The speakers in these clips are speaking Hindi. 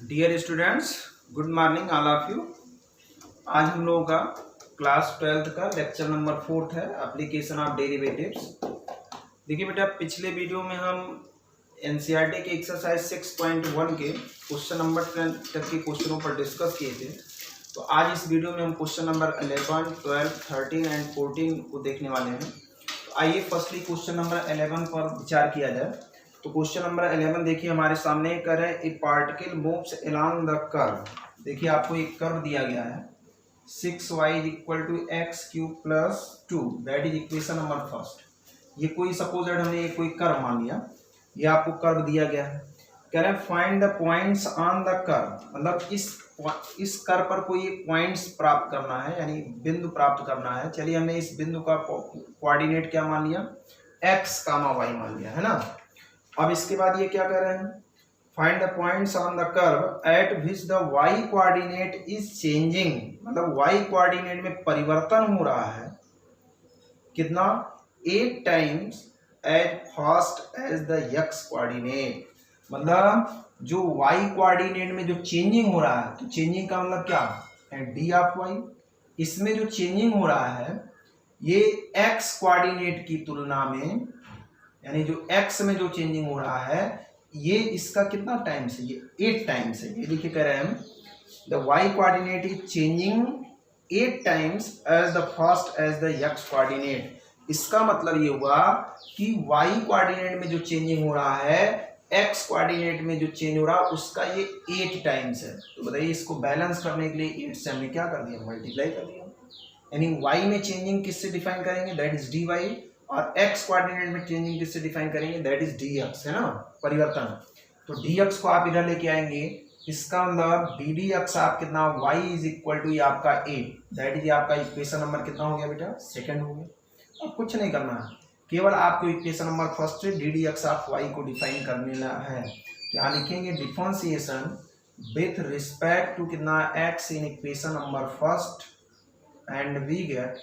Dear students, good morning all of you. आज हम लोगों का क्लास 12th का लेक्चर नंबर 4 है, एप्लीकेशन ऑफ डेरिवेटिव्स। देखिए बेटा, पिछले वीडियो में हम एनसीईआरटी के एक्सरसाइज 6.1 के क्वेश्चन नंबर 10 तक के क्वेश्चनों पर डिस्कस किए थे। तो आज इस वीडियो में हम क्वेश्चन नंबर 11, 12, 13 एंड 14 को देखने वाले हैं। तो आइए फर्स्टली क्वेश्चन नंबर 11 पर विचार किया जाए। तो क्वेश्चन नंबर 11 देखिए हमारे सामने कर है, ए particle moves along the curve. देखिए आपको एक कर्व दिया गया है 6y = x³ + 2, that is equation number first. ये कोई सपोजेड हमने कोई कर्व मान लिया, ये आपको कर्व दिया गया है। कह रहे हैं find the points on the curve, मतलब इस कर्व पर कोई एक पॉइंट्स प्राप्त करना है, यानी बिंदु प्राप्त करना है। चलिए हमने इस बिंदु का कोऑर्डिनेट क्या मान लिया, x, y मान लिया है ना। अब इसके बाद ये क्या कर रहे हैं, find the points on the curve at which the y coordinate is changing, मतलब y कोऑर्डिनेट में परिवर्तन हो रहा है कितना, 8 times as fast as the x coordinate. मतलब जो y कोऑर्डिनेट में जो चेंजिंग हो रहा है, तो चेंजिंग का मतलब क्या है, d ऑफ y। इसमें जो चेंजिंग हो रहा है ये x कोऑर्डिनेट की तुलना में, यानी जो x में जो चेंजिंग हो रहा है ये इसका कितना टाइम्स है, ये 8 टाइम्स है। ये देखिए कह रहे हैं the y coordinate is changing 8 times as the fast as the x coordinate. इसका मतलब ये हुआ कि y कोऑर्डिनेट में जो चेंजिंग हो रहा है, x कोऑर्डिनेट में जो चेंज हो रहा है उसका ये 8 टाइम्स है। तो बताइए इसको बैलेंस करने के लिए 8 से हमने क्या कर दिया, मल्टीप्लाई कर दिया। यानी y में चेंजिंग किससे डिफाइन करेंगे, दैट इज dy, और x कोऑर्डिनेट में चेंजिंग किससे डिफाइन करेंगे, दैट इज dx, है ना, परिवर्तन। तो dx को आप इधर लेके आएंगे, इसका मतलब ddx आप कितना, y = ये आपका 8, दैट इज आपका इक्वेशन नंबर कितना हो गया बेटा, सेकंड हो गया। अब कुछ नहीं करना है, केवल आपको इक्वेशन नंबर फर्स्ट से ddx ऑफ y को डिफाइन करने है। तो यहाँ लिखेंगे डिफरेंशिएशन विथ रिस्पेक्ट टू कितना, x in equation number first, and we get,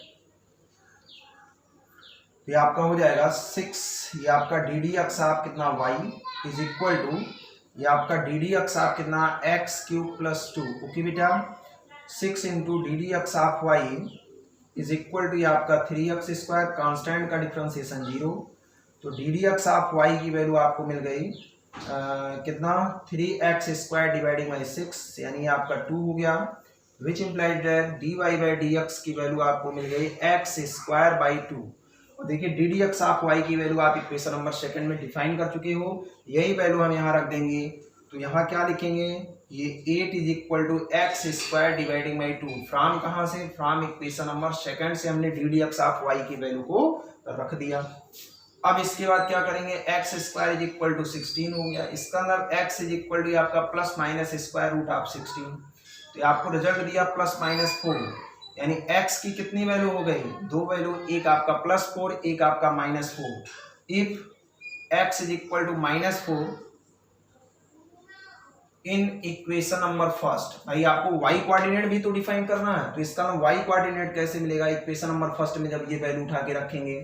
ये आपका हो जाएगा 6, ये आपका ddx आप कितना y = ये आपका ddx आप कितना x³ + 2। ओके बेटा, 6 × ddx ऑफ y = ये आपका 3x², कांस्टेंट का डिफरेंशिएशन 0। तो ddx ऑफ y की वैल्यू आपको मिल गई कितना, 3x² / 6, यानी आपका 2 हो गया, विच इम्प्लाइज दैट dy/dx की वैल्यू आपको मिल गई x² / 2। और देखिए ddx ऑफ y की वैल्यू आप इक्वेशन नंबर सेकंड में डिफाइन कर चुके हो, यही वैल्यू हम यहाँ रख देंगे। तो यहाँ क्या लिखेंगे, ये 8 = x² / 2, फ्रॉम कहाँ से, फ्रॉम इक्वेशन नंबर सेकंड से हमने ddx ऑफ y की वैल्यू को रख दिया। अब इसके बाद क्या करेंगे, x² = 16 हो गया, इसका मतलब x = आपका ±√16। तो आपको रिजल्ट दिया +-4, यानी x की कितनी वैल्यू हो गई, 2 वैल्यू, एक आपका +4, एक आपका -4। If x = -4 in equation number first, भाई आपको y कोऑर्डिनेट भी तो डिफाइन करना है, तो इसका ना y कोऑर्डिनेट कैसे मिलेगा, इक्वेशन नंबर फर्स्ट में जब ये वैल्यू उठा के रखेंगे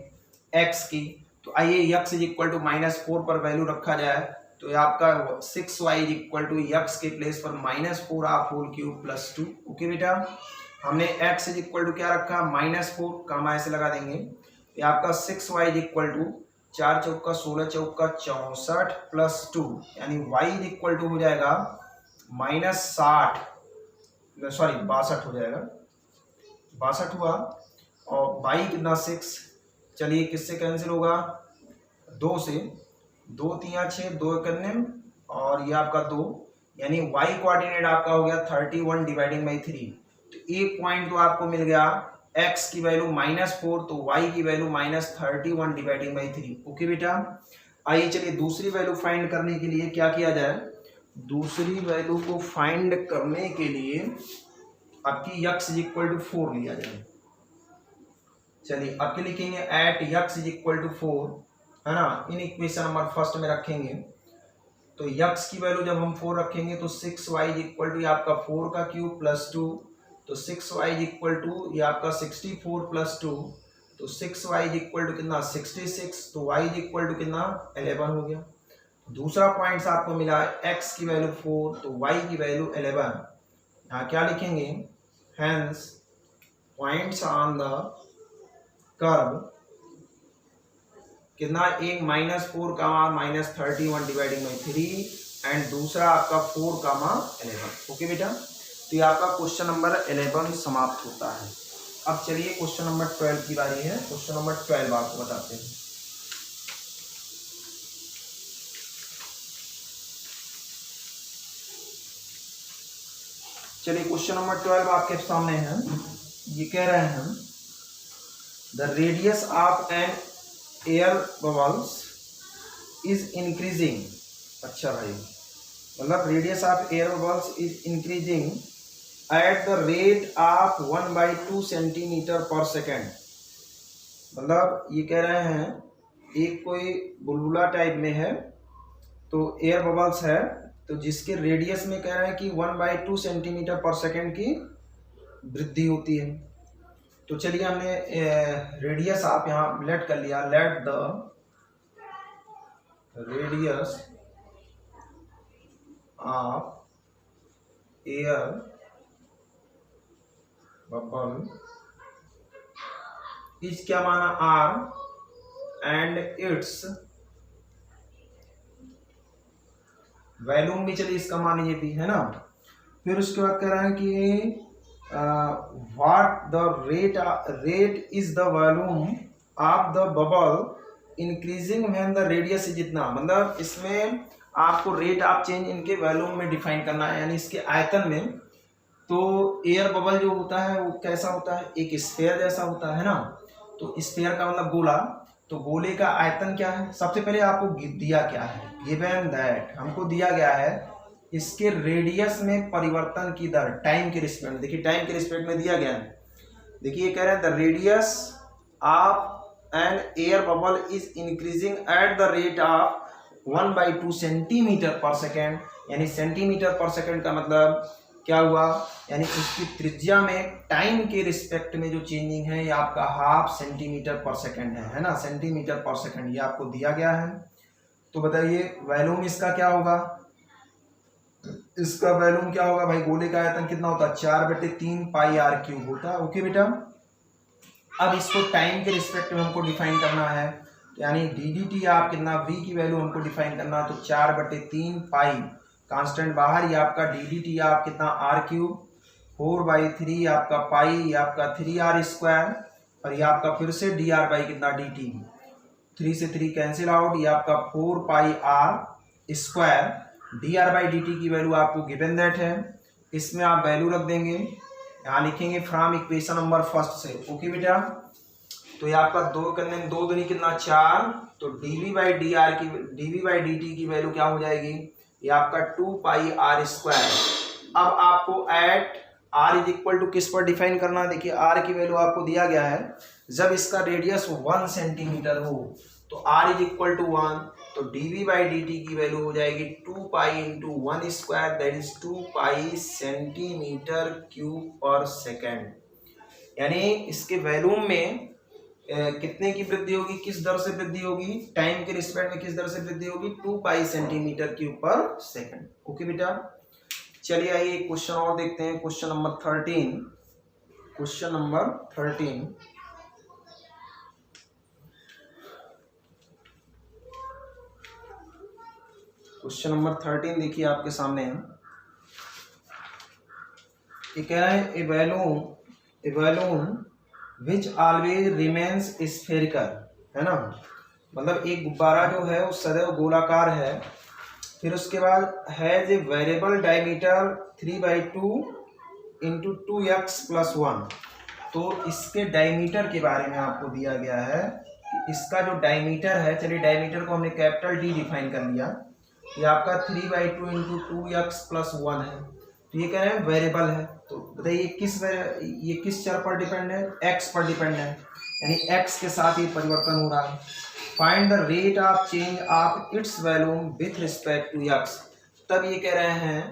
x की। तो आइए x = -4 पर वैल्यू रखा जाए, तो ये आपका 6y = x के प्लेस पर -4 आप होल³ + 2। ओके बेटा, हमने x = क्या रखा, -4, कामा ऐसे लगा देंगे। ये आपका 6y = 4 चौका 16 चौका 64 + 2, यानी y = हो जाएगा -60, सॉरी 62 हो जाएगा, 62 हुआ, और y कितना 6, चलिए किससे कैंसिल होगा, 2 से, 2 3 6, 2 1 और ये आपका 2, यानी y कोऑर्डिनेट आपका हो गया 31 / 3। तो एक पॉइंट तो आपको मिल गया, x की वैल्यू -4, तो y की वैल्यू -31 / 3। ओके बेटा, आइए चलिए दूसरी वैल्यू फाइंड करने के लिए क्या किया जाए, दूसरी वैल्यू को फाइंड करने के लिए आपकी x = 4 लिया जाए। चलिए आपके लिखेंगे एट x = 4, है ना, इन इक्वेशन नंबर फर्स्ट में रखेंगे। तो x की वैल्यू जब हम 4 रखेंगे तो 6y = आपका 4 का क्यूब + 2, तो 6y = ये आपका 64 + 2, तो 6y = कितना 66, तो y = कितना 11 हो गया। दूसरा पॉइंट्स आपको मिला x की वैल्यू 4 तो y की वैल्यू 11। यहाँ क्या लिखेंगे, hence points on the curve कितना, एक -4 कामा -31 डिवाइडिंग बाई 3 एंड दूसरा आपका 4 कामा 11। ओके बेटा, तो ये आपका क्वेश्चन नंबर 11 समाप्त होता है। अब चलिए क्वेश्चन नंबर 12 की बारी है। क्वेश्चन नंबर 12 आपको बताते हैं। चलिए क्वेश्चन नंबर 12 आपके सामने है। ये कह रहे हैं the radius of an air bubbles is increasing. अच्छा भाई, मतलब radius of air bubbles is increasing at the rate of 1/2 centimetre per second. मतलब ये कह रहे हैं एक कोई बुलबुला टाइप में है, तो एयर बबल्स है, तो जिसके रेडियस में कह रहे हैं कि 1/2 सेंटीमीटर पर सेकेंड की वृद्धि होती है। तो चलिए हमने रेडियस आप यहाँ लेट कर लिया, let the radius of air bubble is क्या माना, आर एंड इट्स वॉल्यूम भी, चलिए इसका मान ये भी है ना। फिर उसके बाद कह रहा है कि what the rate is the volume of the bubble increasing when the radius is इतना। मतलब इसमें आपको रेट ऑफ चेंज इनके वॉल्यूम में डिफाइन करना है, यानी इसके आयतन में। तो एयर बबल जो होता है वो कैसा होता है, एक स्फीयर जैसा होता है ना। तो स्फीयर का मतलब गोला, तो गोले का आयतन क्या है, सबसे पहले आपको दिया क्या है, गिवन दैट हमको दिया गया है इसके रेडियस में परिवर्तन की दर टाइम के रिस्पेक्ट में। देखिए टाइम के रिस्पेक्ट में दिया गया है। देखिए कह रहे हैं the radius of an air bubble is increasing at the rate of 1/2 centimetre per second. यानी सेंटीमीटर पर सेकेंड का मतलब क्या हुआ, यानी उसकी त्रिज्या में टाइम के रिस्पेक्ट में जो चेंजिंग है ये आपका 1/2 सेंटीमीटर पर सेकेंड है ना, सेंटीमीटर पर सेकेंड ये आपको दिया गया है। तो बताइए वॉल्यूम इसका क्या होगा, इसका वॉल्यूम क्या होगा भाई, गोले का आयतन कितना होता है, 4/3 पाई r क्यूब होता है। ओके बेटा, अब इसको टाइम के रिस्पेक्ट में हमको डिफाइन करना है, यानी dt आप कितना, v की वैल्यू हमको डिफाइन करना है। तो 4/3 पाई कांस्टेंट बाहर, ये आपका dt आप कितना r क्यूब, 4/3 आपका पाई, ये आपका 3r स्क्वायर, और ये आपका फिर से dr बाई कितना dt, 3 से 3 कैंसिल आउट, ये आपका 4 पाई r square. dr by dt की वैल्यू आपको गिवन दैट है, इसमें आप वैल्यू रख देंगे, यहाँ लिखेंगे फ्रॉम इक्वेशन नंबर फर्स्ट से। ओके बेटा, तो ये आपका 2 करने 2 दूनी कितना 4, तो dv बाई dt की वैल्यू क्या हो जाएगी, ये आपका 2 पाई r स्क्वायर। अब आपको at r is equal to किस पर डिफाइन करना है, देखिए r की वैल्यू आपको दिया गया है, जब इसका रेडियस 1 सेंटीमीटर हो तो r इज इक्वल टू 1, तो dv बाई dt की वैल्यू हो जाएगी 2 pi into 1 square, that is 2 pi centimetre cube पर सेकेंड। यानी इसके वॉल्यूम में कितने की वृद्धि होगी, किस दर से वृद्धि होगी, टाइम के रिस्पेक्ट में किस दर से वृद्धि होगी, 2 पाई सेंटीमीटर क्यूब पर सेकेंड। ओके बेटा, चलिए आइए क्वेश्चन और देखते हैं। Question number 13, question number 13 question number 13 देखिए आपके सामने है। ये कह रहा है a balloon which always remains spherical, है ना। मतलब एक गुब्बारा जो है वो सदैव गोलाकार है। फिर उसके बाद has a variable diameter 3/2 into 2x + 1। तो इसके डायमीटर के बारे में आपको दिया गया है कि इसका जो डायमीटर है, चलिए डायमीटर को हमने कैपिटल D डिफाइन कर लिया, ये आपका 3/2 इंटू 2x + 1 है। तो ये कह रहे हैं वेरिएबल है, तो बताइए ये किस चर पर डिपेंड है, x पर डिपेंड है, यानी x के साथ ये परिवर्तन हो रहा है। Find the rate of change of its volume with respect to x। तब ये कह रहे हैं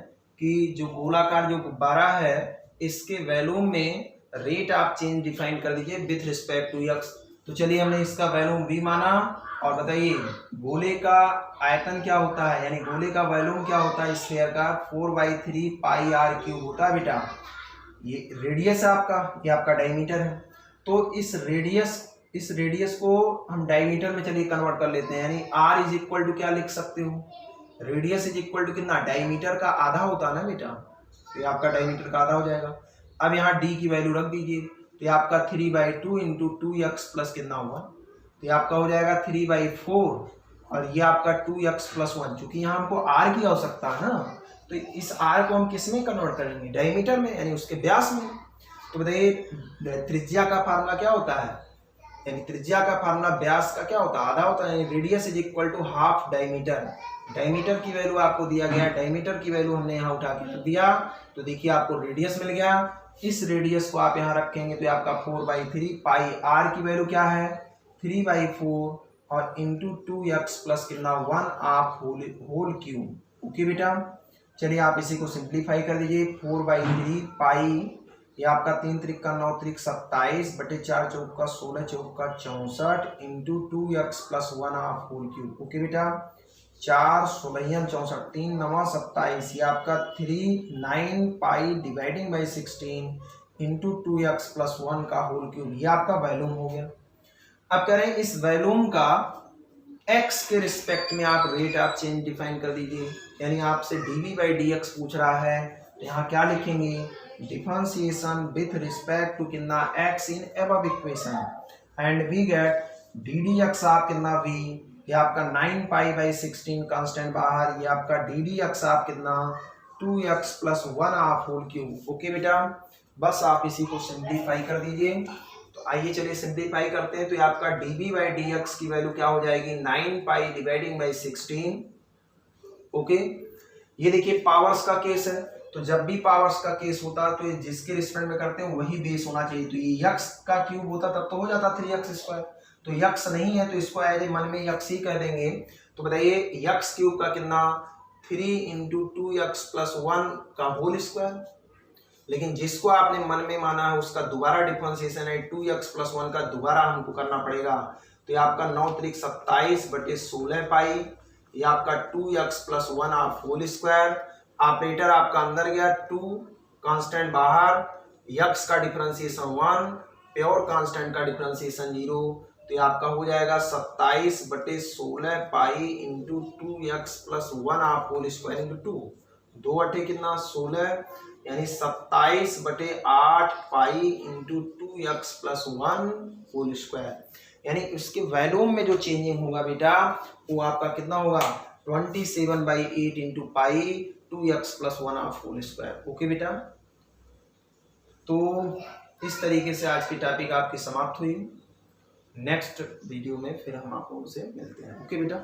कि जो गोलाकार जो गुब्बारा है इसके वॉल्यूम में रेट ऑफ चेंज डिफाइन कर दीजिए विथ रिस्पेक्ट टू x। तो चलिए हमने इसका वॉल्यूम v माना और बताइए गोले का आयतन क्या होता है, यानी गोले का वॉल्यूम क्या होता है स्फीयर का, 4/3 पाई आर क्यूब होता है बेटा। ये रेडियस है आपका, ये आपका डायमीटर है। तो इस रेडियस को हम डायमीटर में चलिए कन्वर्ट कर लेते हैं, यानी आर इज इक्वल टू क्या लिख सकते हो, रेडियस इज इक्वल टू कितना, डायमीटर का आधा होता है ना बेटा, तो ये आपका डायमीटर का आधा हो जाएगा। अब यहाँ डी की वैल्यू रख दीजिए, तो ये आपका 3/2 इंटू 2x प्लस कितना हुआ, तो ये आपका हो जाएगा 3/4 और ये आपका 2x प्लस 1। चूंकि यहाँ हमको आर की आवश्यकता है ना, तो इस आर को हम किस में कन्वर्ट करेंगे, डायमीटर में, यानी उसके व्यास में। तो बताइए त्रिज्या का फार्मूला क्या होता है, यानी त्रिज्या का फार्मूला व्यास का क्या होता है, आधा होता है, यानी radius is equal to half diameter. Diameter की वैल्यू आपको दिया गया, डायमीटर की वैल्यू हमने यहाँ उठा के रख दिया, तो देखिए आपको रेडियस मिल गया। इस रेडियस को आप यहाँ रखेंगे तो आपका 4/3 पाई आर की वैल्यू क्या है 3/4 और इंटू 2x प्लस कितना 1 आप होल क्यूब। ओके बेटा, चलिए आप इसी को सिंप्लीफाई कर दीजिए। 4/3 पाई, ये आपका 3 त्रिक का 9 त्रिक 27 बटे 4 चौक का 16 चौक का 64 इंटू 2x प्लस 1 आप होल क्यूब। ओके बेटा, 4 16 64 3 9 27, ये आपका 3 pi dividing by 16 into 2x plus 1 का होल क्यूब, ये आपका वॉल्यूम हो गया। अब कह रहे हैं इस वॉल्यूम का x के रिस्पेक्ट में आप रेट आप चेंज डिफाइन कर दीजिए, यानी आपसे dv/dx पूछ रहा है, तो यहाँ क्या लिखेंगे, डिफरेंशिएशन विथ रिस्पेक्ट टू कितना x in above equation, and we get ddx आप कितना v, ये आपका 9 पाई/16 कांस्टेंट बाहर, ये आपका ddx आप कितना 2x प्लस 1 आप होल क्यूब। ओके बेटा, बस आप इसी को सिंप्लीफाई कर दीजिए। तो आइए चलिए सिंप्लीफाई करते हैं, तो ये आपका dv/dx की वैल्यू क्या हो जाएगी 9 पाई डिवाइडिंग बाई 16। ओके, ये देखिए पावर्स का केस है, तो जब भी पावर्स का केस होता है तो ये जिसके रिस्पेक्ट में करते हैं वही बेस होना चाहिए। तो ये x का क्यूब होता तब तो हो जाता 3x², तो x नहीं है तो इसको एज ए मन में x ही कह देंगे। तो बताइए x क्यूब का कितना 3 इंटू 2x प्लस 1 का होल स्क्वायर, लेकिन जिसको आपने मन में माना है उसका दोबारा डिफरेंशिएशन है 2x प्लस 1 का दोबारा हमको करना पड़ेगा। तो ये आपका 9 त्रिक 27 बटे 16 पाई, ये आपका 2x प्लस 1 आप होल स्क्वायर, ऑपरेटर आपका अंदर गया 2 कांस्टेंट बाहर, x का डिफरेंशिएशन 1 प्योर कांस्टेंट का डिफरेंशिएशन 0, तो ये आपका हो जाएगा 27 बटे 16 पाई इंटू 2x प्लस 1 आप होल स्क्वायर इंटू 2, 2 अठे कितना 16, यानी 27 बटे 8 pi into 2x plus 1 whole square, यानी इसके वॉल्यूम में जो चेंजिंग होगा बेटा वो आपका कितना होगा 27/8 into pi 2x plus 1 of whole square. Okay बेटा, तो इस तरीके से आज की टॉपिक आपकी समाप्त हुई। नेक्स्ट वीडियो में फिर हम आप लोगों से मिलते हैं। ओके बेटा।